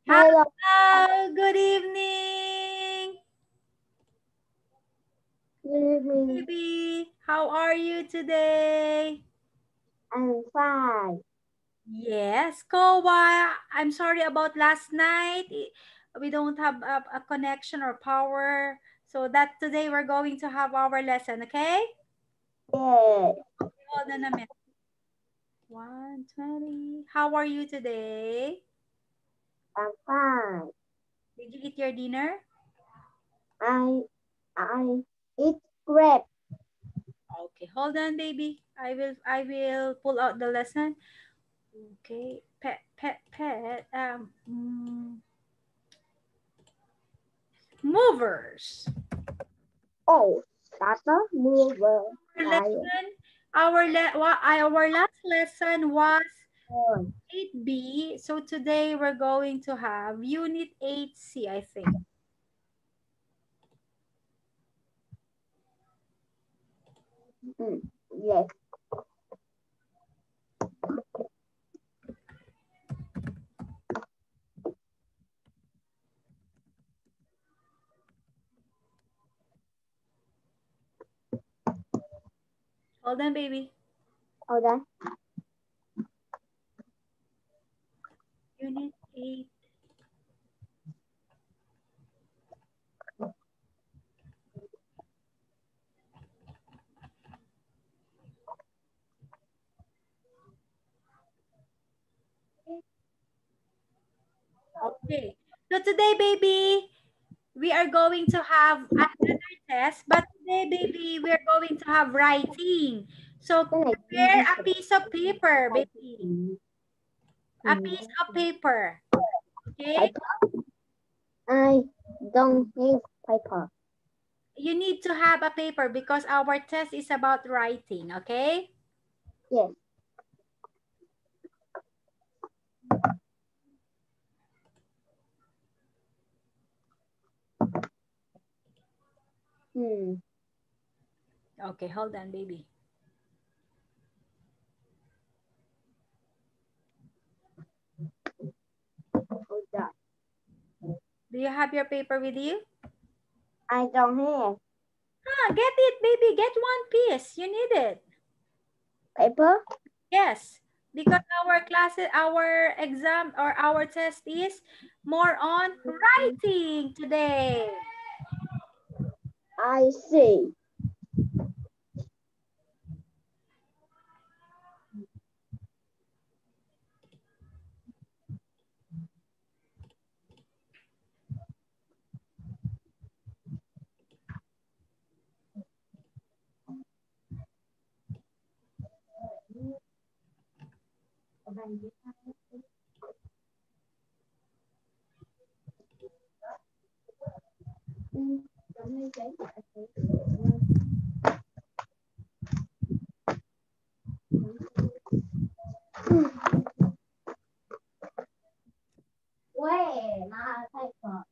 Hello. Hello, good evening. Good evening. Baby, how are you today? I'm fine. Yes, Kowa. I'm sorry about last night. We don't have a connection or power. So that today we're going to have our lesson, okay? Yes, Hold on a minute. 1:20. How are you today? I'm fine. Did you eat your dinner? I eat grape. Okay, hold on, baby. I will pull out the lesson. Okay, pet. Movers. Oh, that's a mover. Our Lion. lesson, our last lesson was Oh, 8B. So today we're going to have Unit 8C, I think. yes. Hold on, baby. Hold on. Unit 8. Okay. So today, baby, we are going to have another test, but today, baby, we are going to have writing. So Cái này prepare a piece of paper, baby. A Ừ. piece of paper. Okay? Paper. I don't have paper. You need to have a paper because our test is about writing, okay? Yes. Hmm. Okay, hold on, baby. Hold on. Do you have your paper with you? I don't have Get it, baby. Get one piece. You need it. paper. Yes, because our exam or our test is more on writing today. I see. Ừ. Where my paper?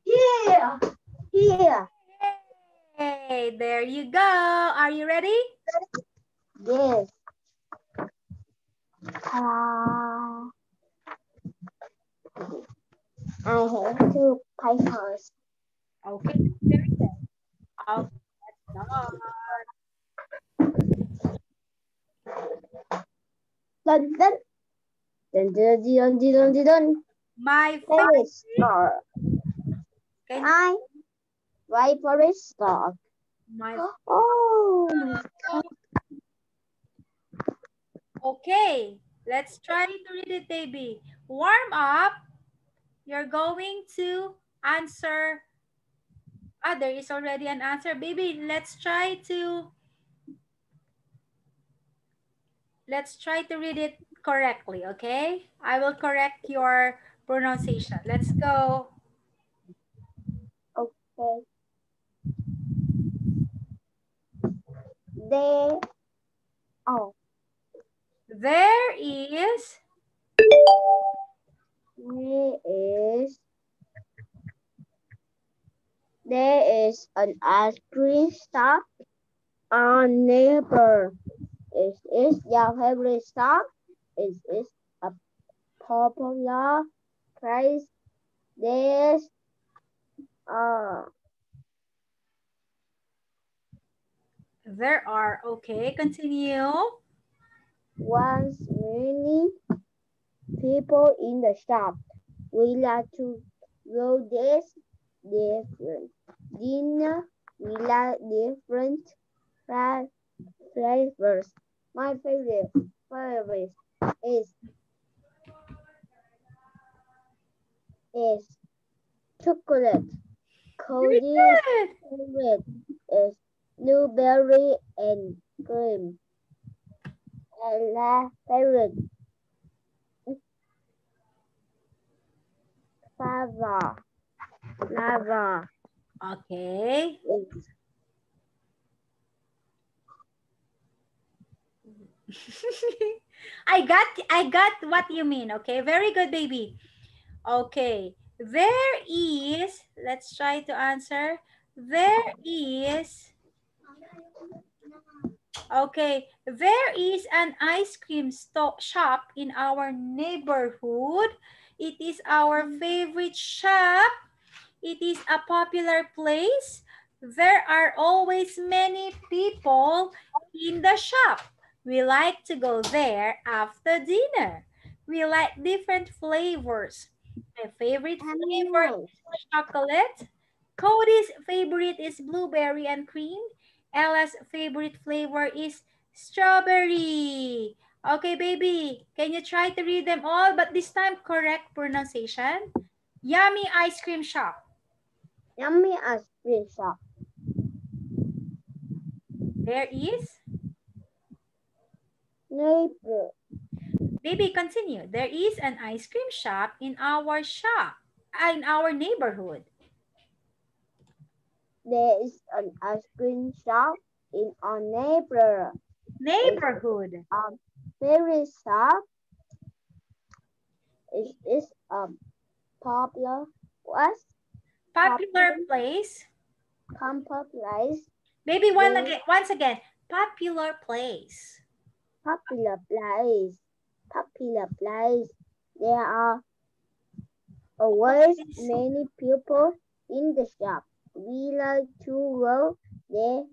Here. Here. Hey, there you go. Are you ready? Yes. I have two papers. Okay, very good. Okay, let's start. Dun, dun, dun, dun, dun, dun, dun, dun, dun. My Very favorite. start. Can I write for a start. my Oh my God. Okay, let's try to read it, baby. Warm up. You're going to answer. There is already an answer. Baby, let's try to read it correctly, okay? I will correct your pronunciation. Let's go. Okay. There, oh, There is there is an ice cream shop on neighbor. Is your favorite shop? Is a popular place? There's there are. Okay, continue. once many people in the shop. We like to go this different dinner. We like different flavors. My favorite is is chocolate. Very Cody's good. favorite is blueberry and cream. Ella's favorite lava Okay. is I got what you mean. Okay, very good, baby. Okay, there is, let's try to answer. There is, okay, there is an ice cream shop in our neighborhood. It is our favorite shop. It is a popular place. There are always many people in the shop. We like to go there after dinner. We like different flavors. My favorite flavor is chocolate. Cody's favorite is blueberry and cream. Ella's favorite flavor is strawberry. Okay, baby, can you try to read them all? But this time, correct pronunciation. Yummy ice cream shop. yummy ice cream shop. There is, Neighbor. baby, continue. There is an ice cream shop, in our neighborhood. There is an ice cream shop in our Neighborhood. favorite shop. Is a popular was Popular place. place. Baby, There once again. Popular place. popular place. Popular place. There are always many people in the shop. We like to go there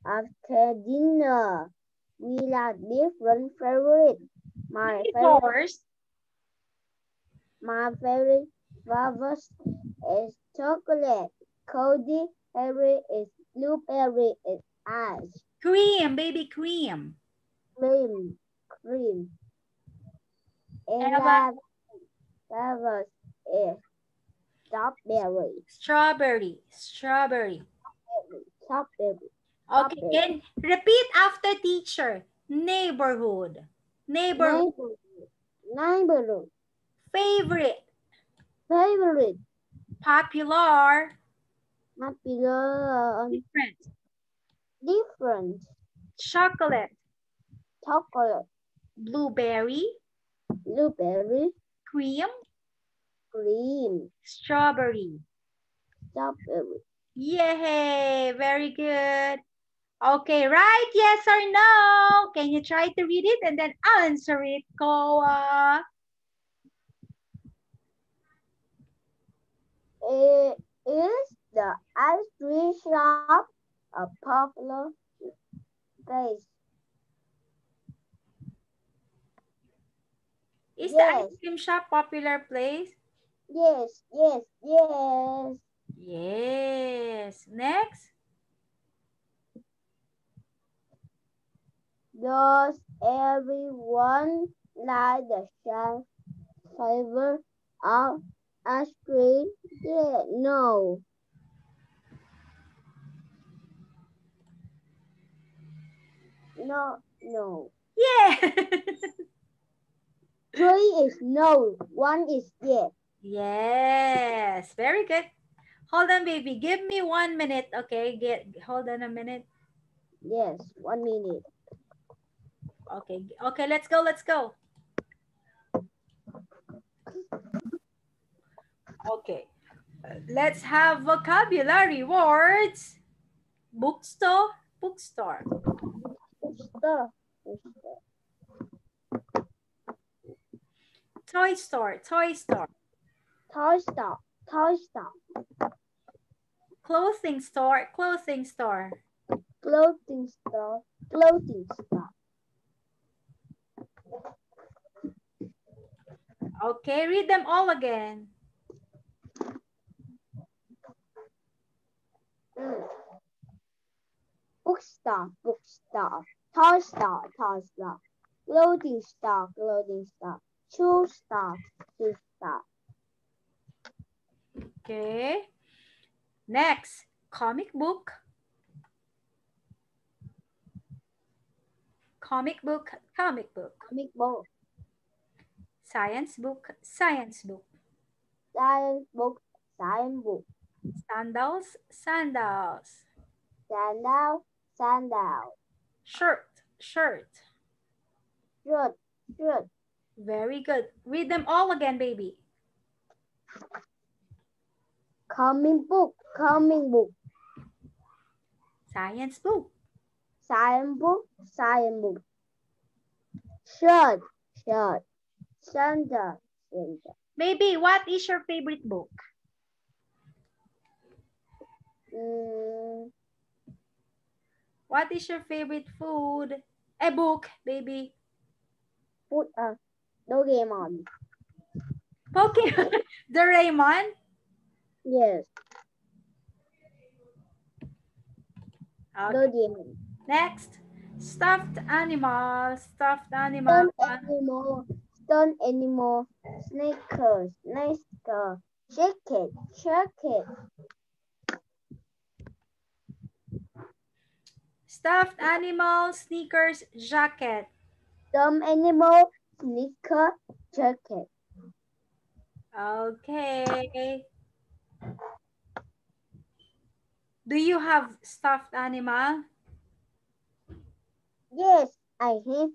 after dinner. We like different favorites. My favorite flavors is chocolate. Cody favorite is blueberry and ice Cream, baby, cream. cream. Ella, Ella flavors is strawberry. strawberry. Strawberry. Strawberry. Okay, then repeat after teacher. Neighborhood. Neighborhood. Neighborhood. Favorite. Favorite. Popular. Popular. Different. Chocolate. Chocolate. Blueberry. Blueberry. Cream. Cream. Strawberry. Strawberry. Yay! Very good. Okay, right? Yes or no? Can you try to read it and then answer it, Koa? Is the ice cream shop a popular place? Is the ice cream shop popular place? Yes, yes, yes. Yes. Next. Does everyone like the flavor of ice cream? Yeah, no. No. Yeah. 3 is no, 1 is yes. Yes. Very good. Hold on, baby. Give me 1 minute, okay? Hold on a minute. Yes, 1 minute. Okay, okay, let's go, let's go. Okay, let's have vocabulary words. Bookstore, bookstore. Bookstore. Toy store, toy store. Toy store. Toy store. Clothing store, clothing store. Clothing store. Clothing store. Okay, read them all again. Bookstore. Bookstore. Toy store. Toy store. Clothing store. Clothing store. Shoe store. Shoe store. Okay. Next, comic book. Comic book, comic book. Comic book. Science book, science book. Science book. Science book. Sandals, sandals. Sandal. Sandal. Shirt, shirt. Shirt. Shirt. Very good. Read them all again, baby. Comic book. Comic book. Science book. Science book. Science book. Shirt. Shirt. Sandal. Sandal. Baby, what is your favorite book? What is your favorite food? A book, baby. Put a Doraemon. Pokemon. Doraemon. Yes. Okay. Doraemon. Next, stuffed animal. Stuffed animal. Stone animal. Stone animal. Sneakers. Sneaker. Jacket. Jacket. Stuffed animal, sneakers, jacket. Dumb animal. Sneaker. Jacket. Okay. Do you have stuffed animal? Yes, I have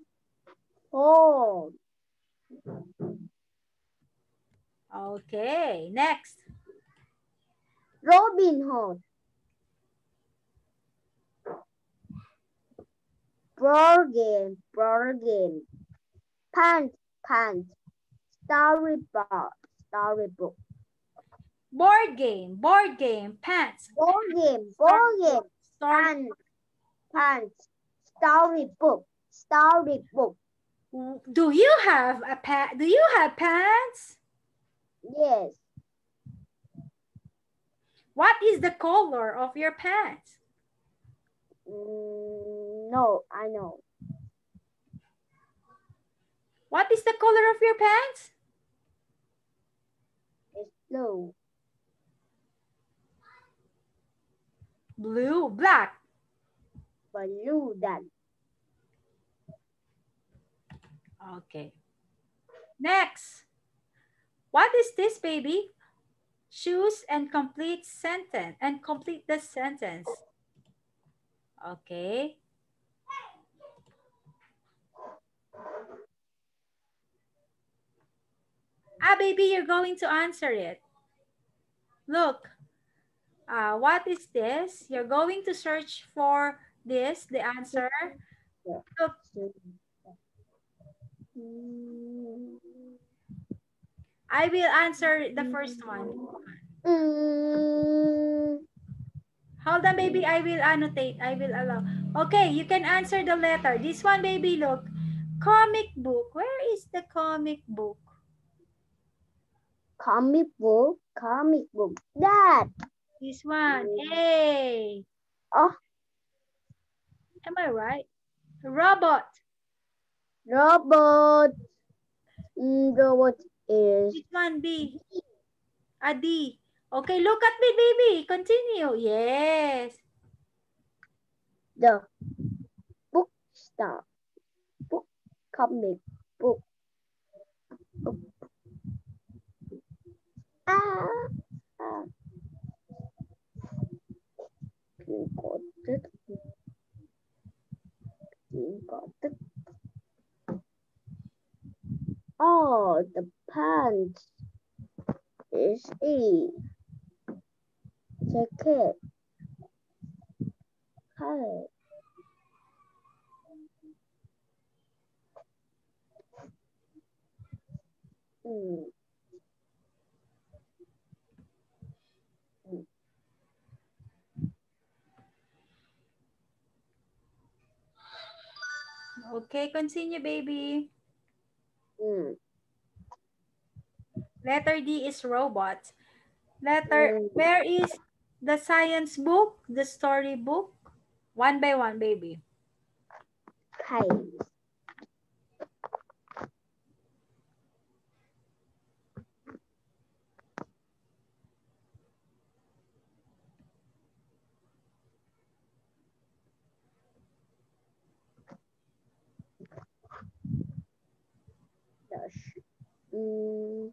4. Okay, next. Robin Hood. Board game. Board game. Pants. Pants. Storyboard. Storybook. Board game, pants. Board game. Board game. Story. Pants. Pants. Storybook. Storybook. Do you have a Do you have pants? Yes. What is the color of your pants? No, I know. What is the color of your pants? It's blue. Blue, black. Blue then. Okay. Next. What is this, baby? Choose and complete sentence and complete the sentence. Okay. Baby, you're going to answer it. Look. What is this? You're going to search for this, the answer. Look. I will answer the first one. Hold on, baby. I will annotate. I will allow. Okay, you can answer the letter. This one, baby, look. Comic book. Where is the comic book? Comic book. Comic book. That. This one. A. Oh. Am I right? Robot. Robot. Robot is. This one, B. A D. Okay, look at me, baby. Continue. Yes. The bookstore. Book. Comic book. Oh, the pants is a jacket. Hey. Mm. Okay, continue, baby. Mm. Letter D is robot. Mm. Where is the science book, the story book? One by one, baby. Case. Mm.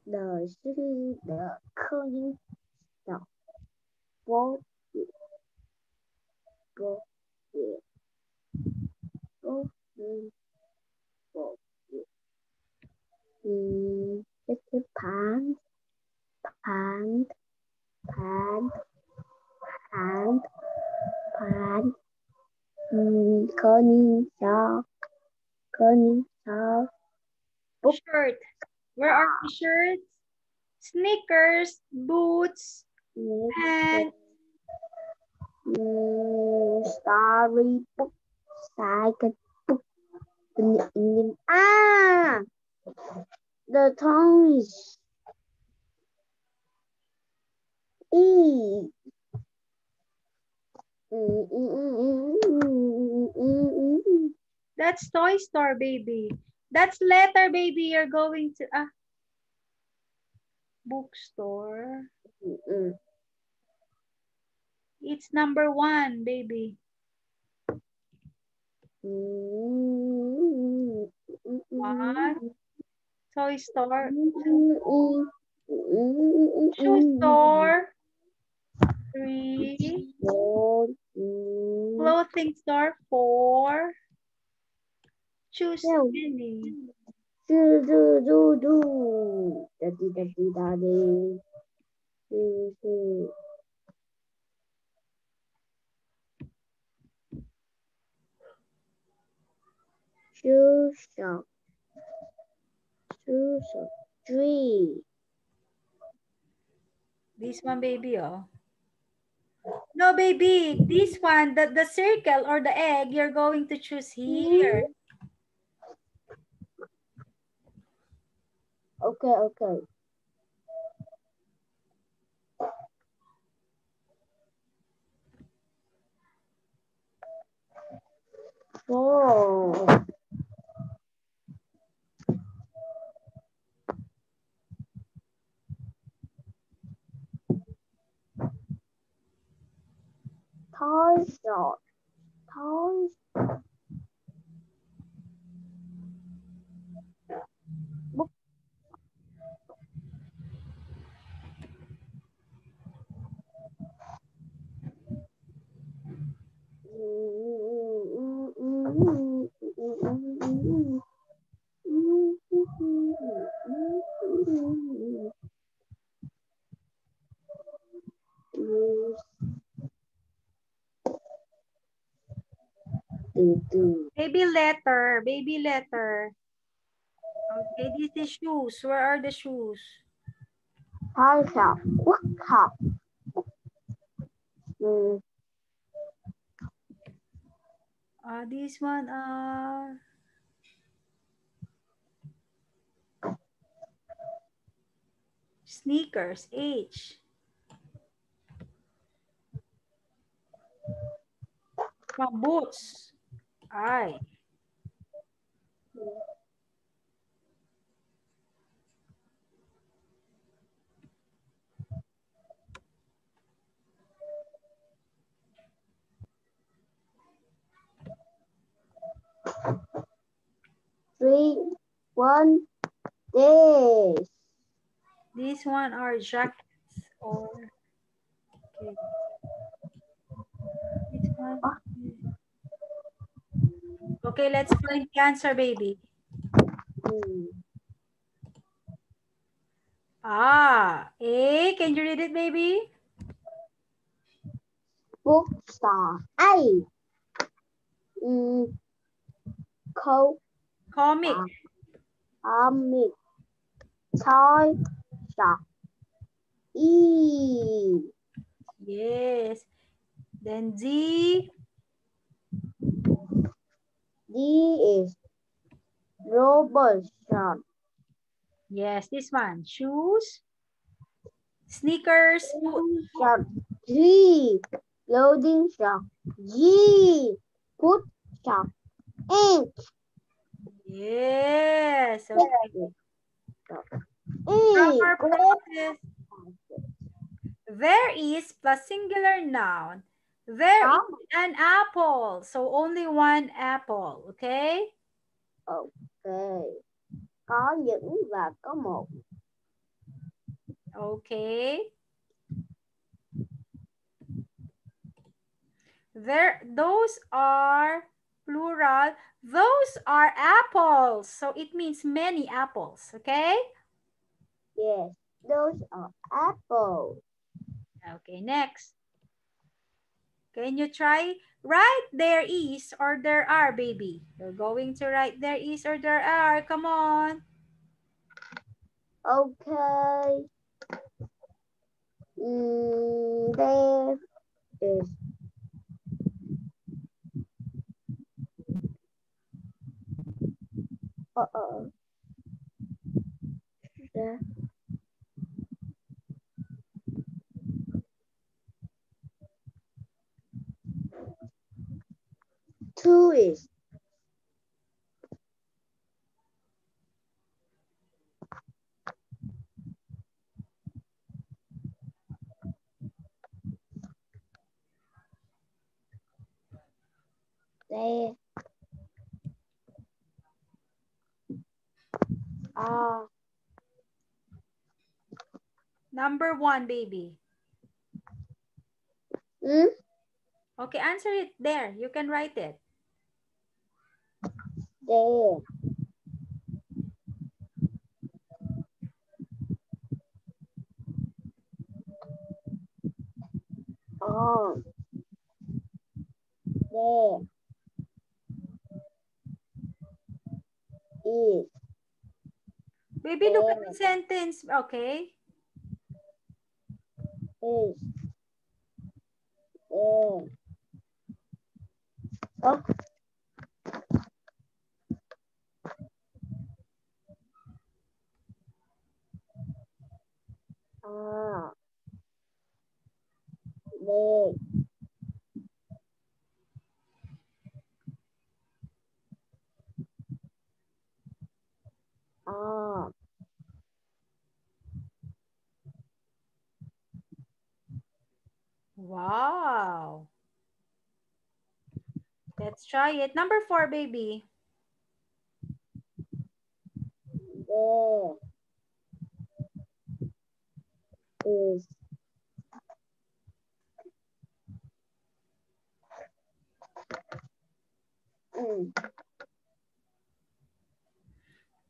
The city, the cooling, the boat, boat, boat, boat. It's a pants, pants, pants, pants, pants. Conning sock, conning sock, book, Shirt. Where are the shirts? Sneakers, boots, pants. story book, cycle book. The tongues. E. That's toy store, baby. That's letter, baby. You're going to bookstore. It's number 1, baby. One. Toy store. Shoe store. 3. Clothing store. 4. Choose any. Shoe shop. Shoe shop. 3. This one, baby, oh. No, baby. This one, the circle or the egg, you're going to choose here. Okay. 4. Toy shop. Toy. Baby letter. Baby letter. Okay, this is shoes. Where are the shoes? Toy shop. Book shop. This one are sneakers. H. From boots. I. Three, 1. This. This one are jackets or okay. This one. Okay, let's find the answer, baby. A. Can you read it, baby? Bookstore. A. Comic. Comic. Toy shop. E. Yes. Then D. D is robot shop. Yes, this one. Shoes. Sneakers. Shop. G. Clothing shop. G. Food shop. Ink. Yes. Okay. E. Grammar practice. There is plus singular noun. There is an apple. So only one apple. Okay? Okay. Có những và có một. Okay. Those are plural. Those are apples. So it means many apples. Okay? Yes, those are apples. Okay, next. Can you try? Write there is or there are, baby. You're going to write there is or there are. Come on. Okay. There is. Yeah. Two is. There are. Number 1, baby. Okay, answer it there. You can write it. There are. There is. Baby, look at the sentence. Okay. Is. There. Oh. There. Are. Wow. Let's try it. Number 4, baby. There is.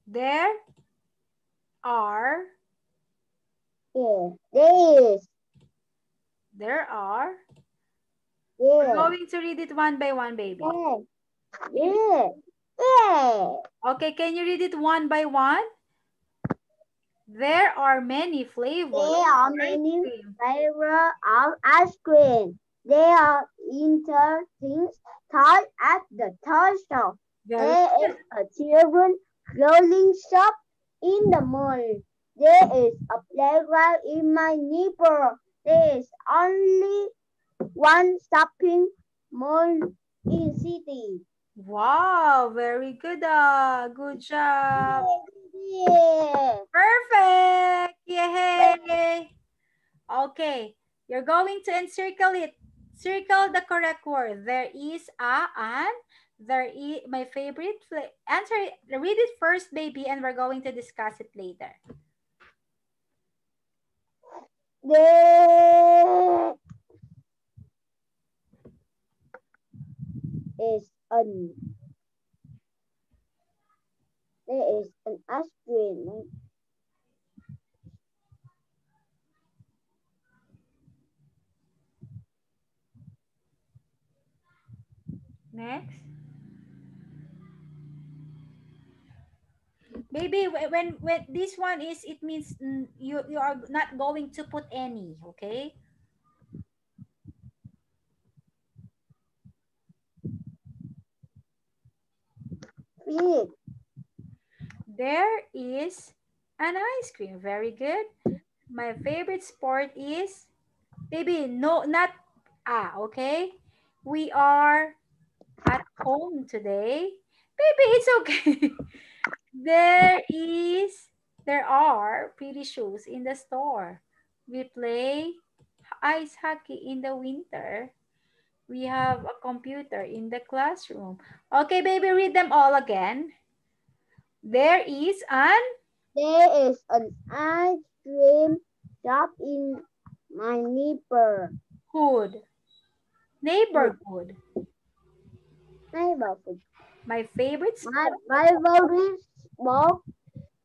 There are. Yeah. There is. There are. Yeah. We're going to read it one by one, baby. Yeah. Yeah. Yeah. Okay, can you read it one by one? There are many flavors. There are many flavors of ice cream. There are interesting toys at the toy shop. There is a children's clothing shop in the mall. There is a playground in my neighborhood. There is only one shopping mall in city. Wow, very good. Good job. Yeah. Perfect. Yay. Okay, you're going to encircle it. Circle the correct word. There is a and there is my favorite. Answer it. Read it first, baby, and we're going to discuss it later. There is an There is an ice cream. Next. Baby, when this one is, it means you are not going to put any, okay? Finish. There is an ice cream. Very good. My favorite sport is, baby, no, not okay? We are at home today. Baby, it's okay. There are pretty shoes in the store. We play ice hockey in the winter. We have a computer in the classroom. Okay, baby, read them all again. There is an There is an ice cream shop in my neighborhood. neighborhood. Neighborhood. My favorite My sport, favorite sport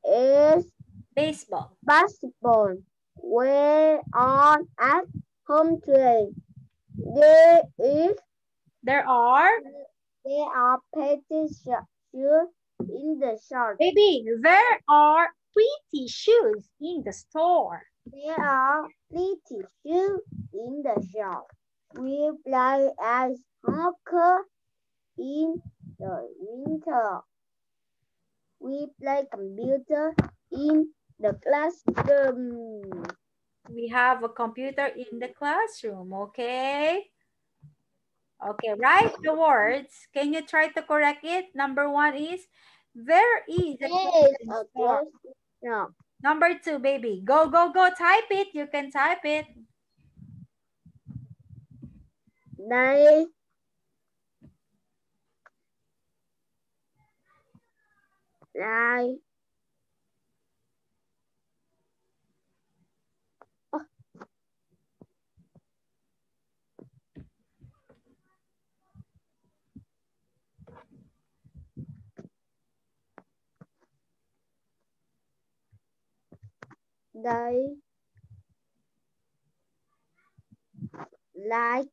is baseball. basketball. We are at home today. There is There are, there are pretty shoes in the shop. baby, there are pretty shoes in the store. There are pretty shoes in the shop. We play ice hockey in the winter. We play computer in the classroom. We have a computer in the classroom, okay? Okay, write the words. Can you try to correct it? Number one is, there is a There is clothing a store. close shop. Number two, baby. Go, go, go. Type it. You can type it. They like they like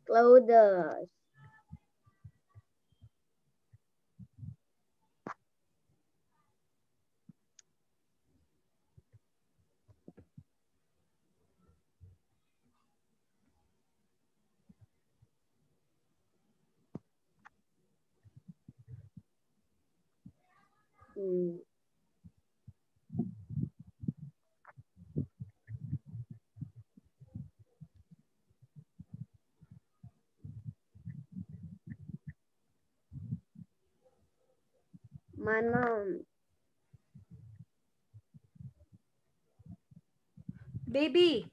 clothes. Hmm. My mom. Baby,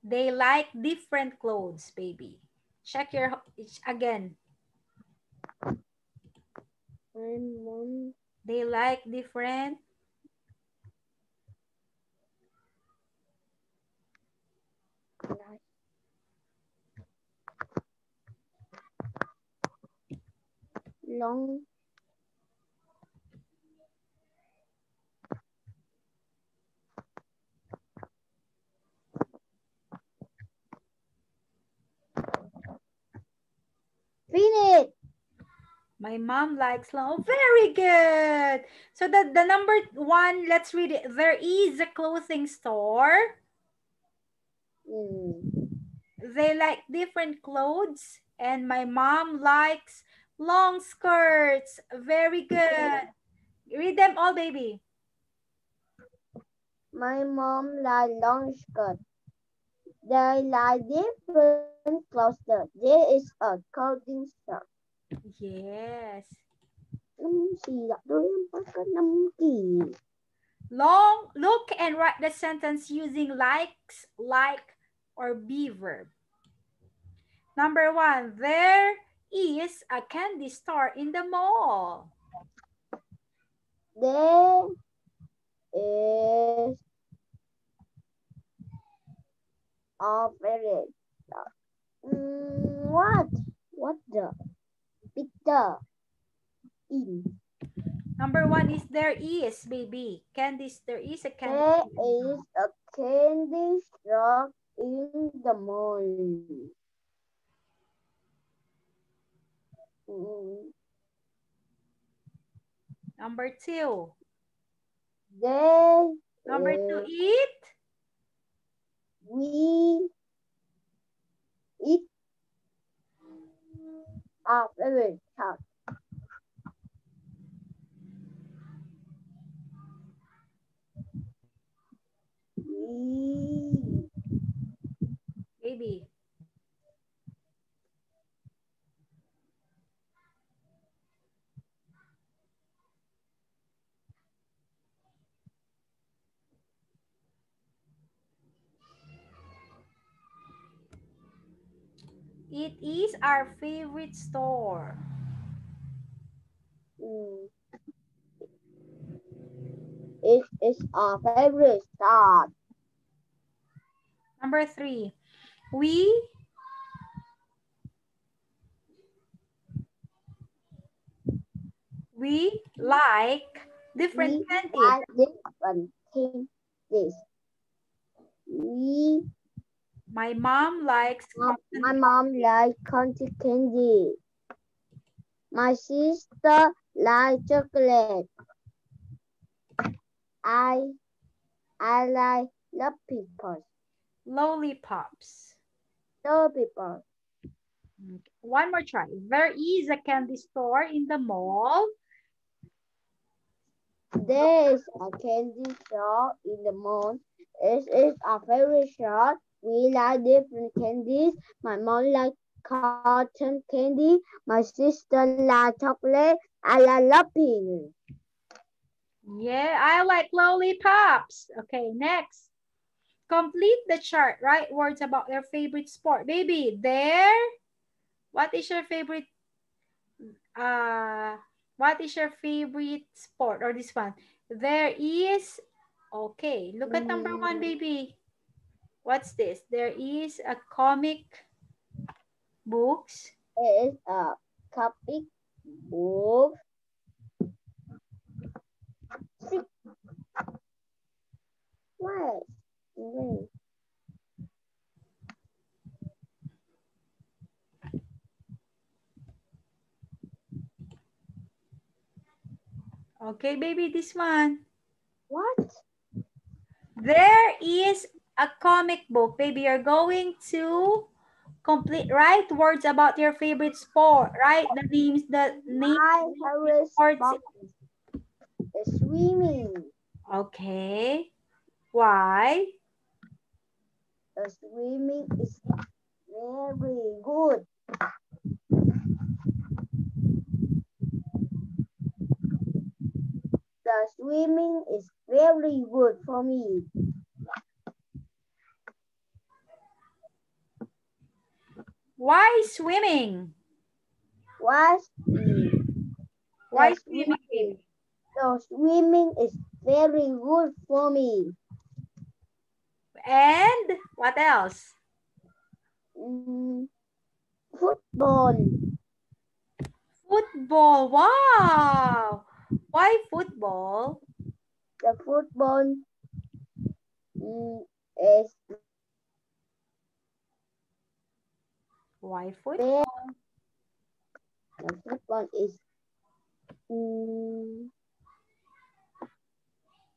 they like different clothes, baby. Check your, again. My mom They like different. like long finish. My mom likes long. Very good. So the number one, let's read it. There is a clothing store. Hmm. They like different clothes. And my mom likes long skirts. Very good. Read them all, baby. My mom like long skirt. They like different clothes. There is a clothing store. Yes. Xì gặp đôi em có cái 5 kỳ. Long, look and write the sentence using likes, like, or be verb. Number one, there is a candy store in the mall. There is our favorite. What? What the? Picture in. Number 1 is there is, baby. Candies, there is a candy. There is a candy shop in the mall. Number 2. There Number 2, is, eat. we eat our favorite shop. We Baby. It is our favorite store. It is our favorite shop. Number 3. We like different We candies. like different candies. We My mom likes my mom likes cotton candy. My sister likes chocolate. I like lollipops. Lollipops. One more try. There is a candy store in the mall. There is a candy shop in the mall. It is our favorite shop. We like different candies. My mom likes cotton candy. My sister likes chocolate. I like lollipops. Yeah, I like lollipops. Okay, next. Complete the chart. Write words about your favorite sport. Baby, there. What is your favorite sport, or this one? There is, okay, look at number 1, baby. What's this? There is a comic books. It is a comic book. What? Wait. Okay, baby, this one. What? There is a comic book. Baby, you're going to write words about your favorite sport. Write the names, My favorite sports. sport is swimming. Okay. Why? The swimming is very good. The swimming is very good for me. Why swimming? Why swimming? The swimming is very good for me. And what else? Football. Football. Wow. Why football? The football is Why football? the football is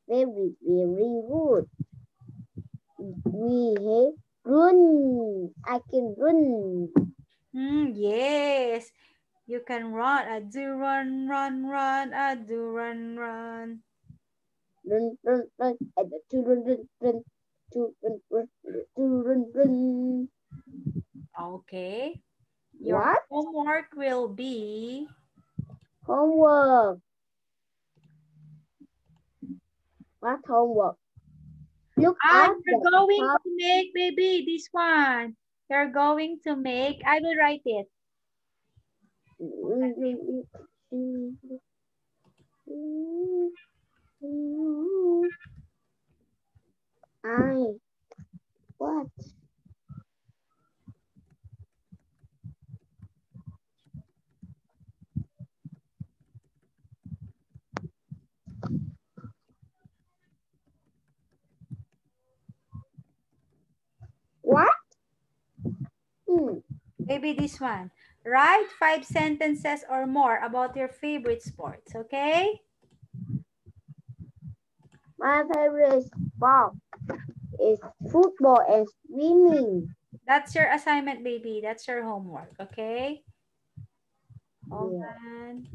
very good. We have run. I can run. Yes. You can run. I do run, run, run. I do run, run. Run. And the children run. Run. Okay. Your What? homework will be Homework. What homework? Look at you're going to make, baby, this one. You're going to make, I will write it. What? Maybe this one. Write 5 sentences or more about your favorite sports, okay? My favorite sport is football and swimming. That's your assignment, baby. That's your homework, okay? Hold on.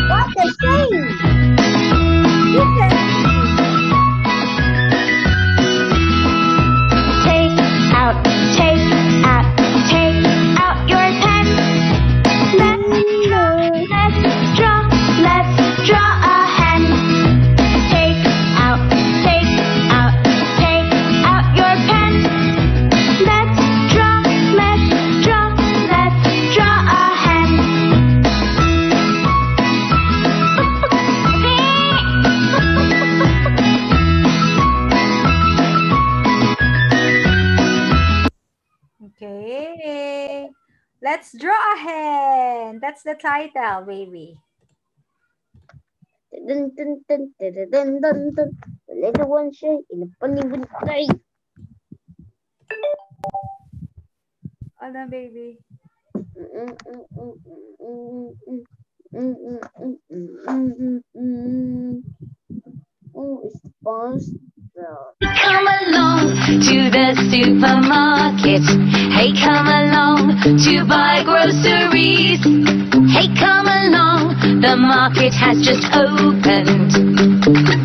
What they saying? Listen. Take out your pen. Let's draw a hen. Take out your pen. Let's draw a hen. Okay. Let's draw a hen. That's the title, baby. Dun, dun, dun, dun, dun, dun, dun. The little one say in the funny wind play. Hold on, baby. Oh, it's monster. Come along to the supermarket. Hey, come along to buy groceries. Hey, come along, the market has just opened.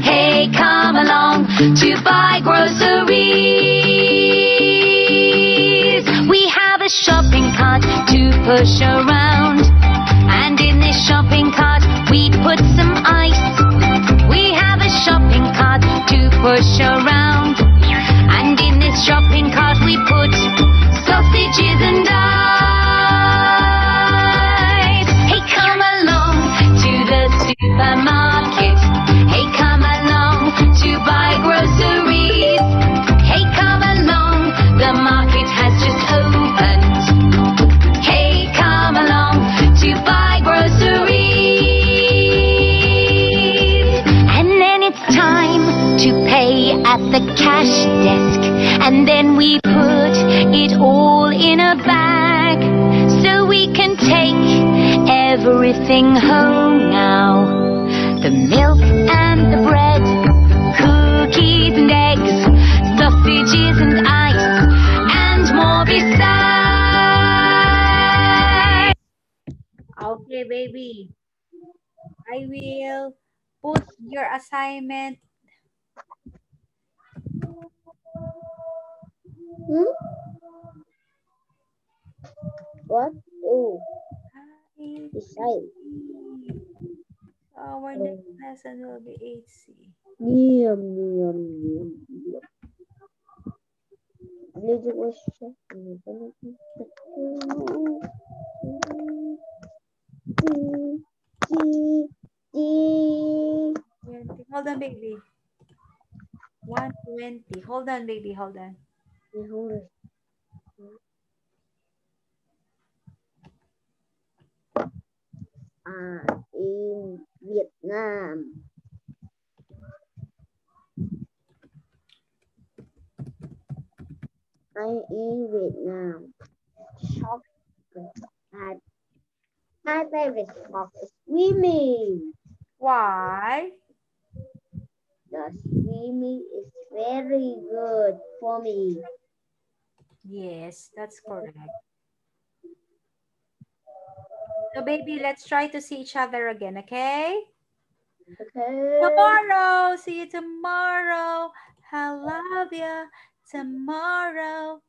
Hey, come along to buy groceries. We have a shopping cart to push around, and in this shopping cart we put some ice. We have a shopping cart to push around, and in this shopping cart we put sausages and ice. Hey, come along to the supermarket. Hey, come along to buy groceries. Hey, come along, the market has just opened. Hey, come along to buy groceries. And then it's time to pay at the cash desk, and then we put it all in a bag, so we can take everything home now. The milk and the bread, cookies and eggs, sausages and ice, and more besides. Okay, baby. I will put your assignment. What? Oh, decide. Our next lesson will be 8C. Little was Hold on, baby. 120. Hold on, baby. Hold on. In Vietnam. I'm in Vietnam. Shop. My favorite sport is swimming. Why? The swimming is very good for me. Yes, that's correct. So, baby, let's try to see each other again, okay? Okay. Tomorrow. See you tomorrow. I love you. Tomorrow.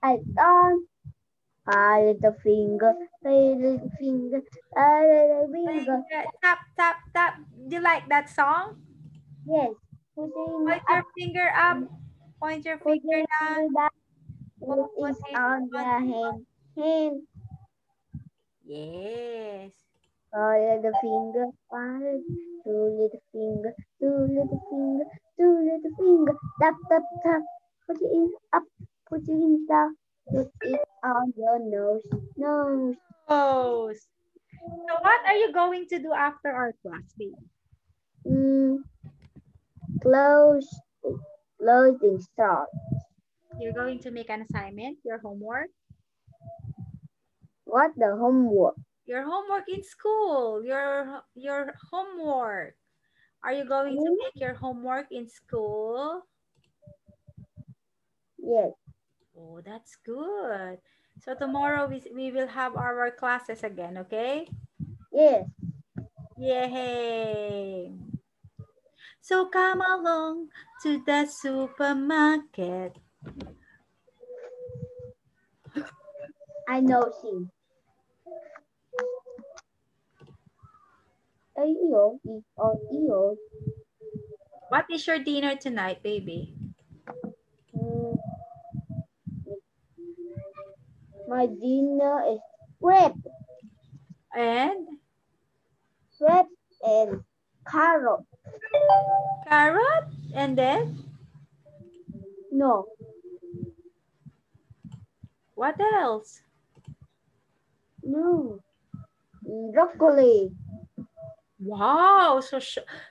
I done. A little finger, a little finger, a little finger. Tap, tap, tap. Do you like that song? Yes. Point your finger up. Point your finger down. Put it on the hand. Yes. A little finger, one, two little finger, two little finger, two little fingers, tap, tap, tap. Put it in up, put it in down, put it on your nose, nose. Oh. So what are you going to do after our class, baby? Closing start. You're going to make an assignment, your homework? What the homework? Your homework in school, your homework. Are you going to make your homework in school? Yes. Oh, that's good. So tomorrow we will have our classes again, okay? Yes. Yay! So come along to the supermarket. I know she. What is your dinner tonight, baby? My dinner is crepe. And? Crepe and carrot. Carrot? And then? No. What else? No. Broccoli. Wow,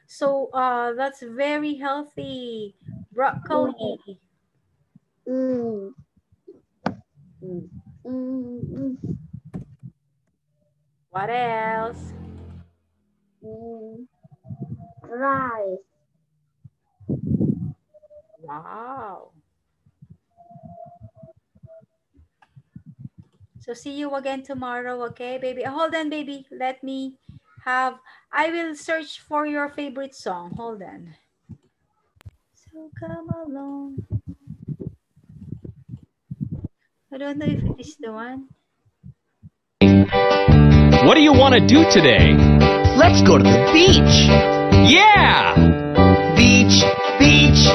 so that's very healthy. Broccoli. What else? Rice. Wow. So see you again tomorrow, okay, baby? Hold on, baby. I will search for your favorite song. Hold on. So come along. I don't know if it is the one. What do you want to do today? Let's go to the beach. Yeah! Beach, beach.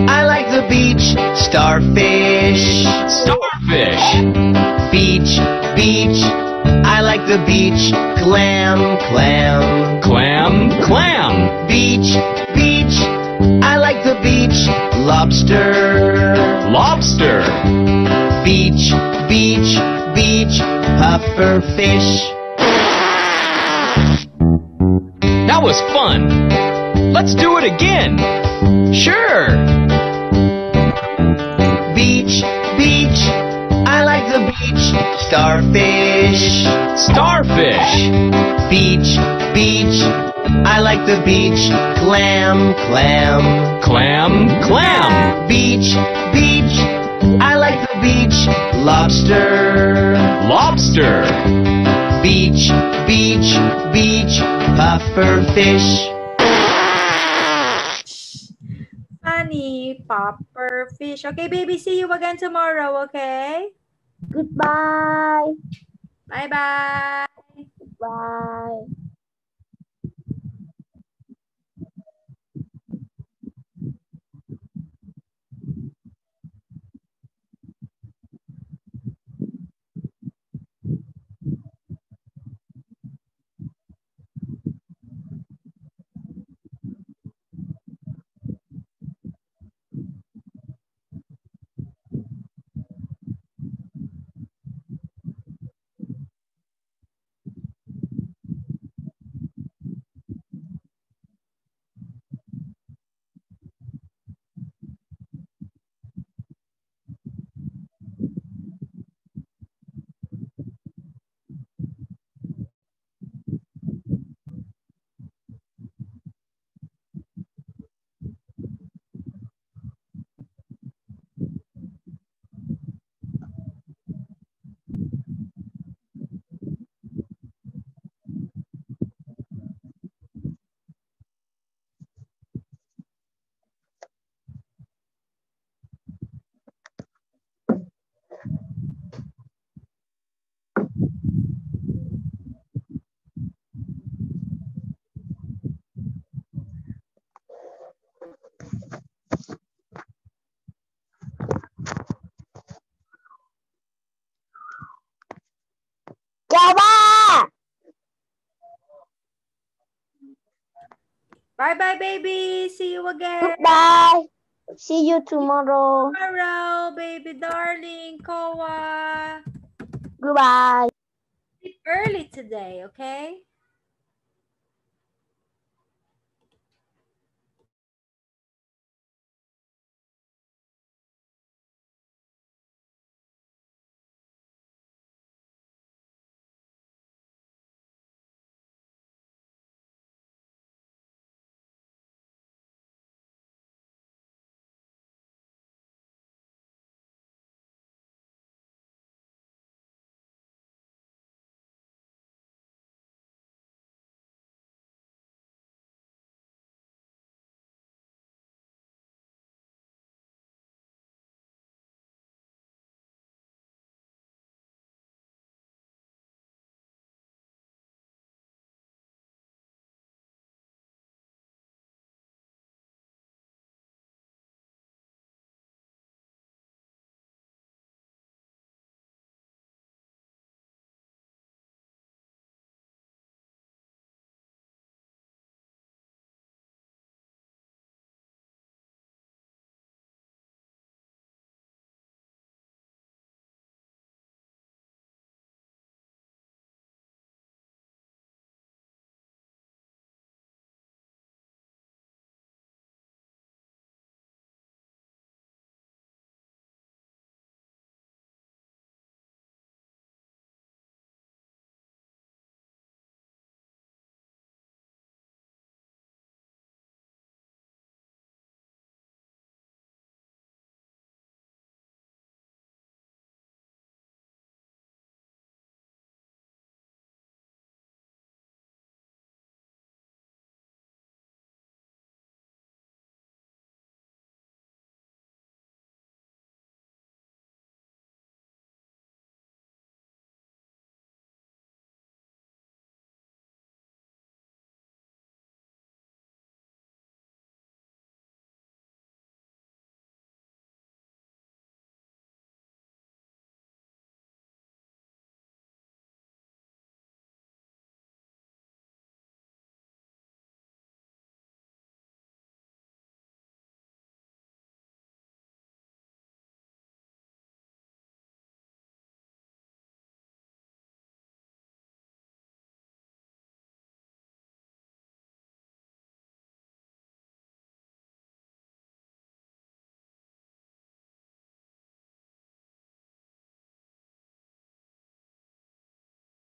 I like the beach. Starfish. Starfish. Beach, beach. I like the beach. Clam, clam. Clam, clam. Beach, beach. I like the beach. Lobster. Lobster. Beach, beach, beach. Puffer fish. That was fun. Let's do it again. Sure. Beach, beach. I like the beach. Starfish. Starfish. Beach, beach. I like the beach. Clam, clam. Clam, clam. Beach, beach. I like the beach. Lobster. Lobster. Beach, beach, beach. Puffer fish. Funny, popper fish. Okay, baby, see you again tomorrow, okay? Goodbye. Bye-bye. Bye. Bye-bye, baby. See you again. Goodbye. See you tomorrow. Tomorrow, baby darling. Koa. Goodbye. Sleep early today, okay?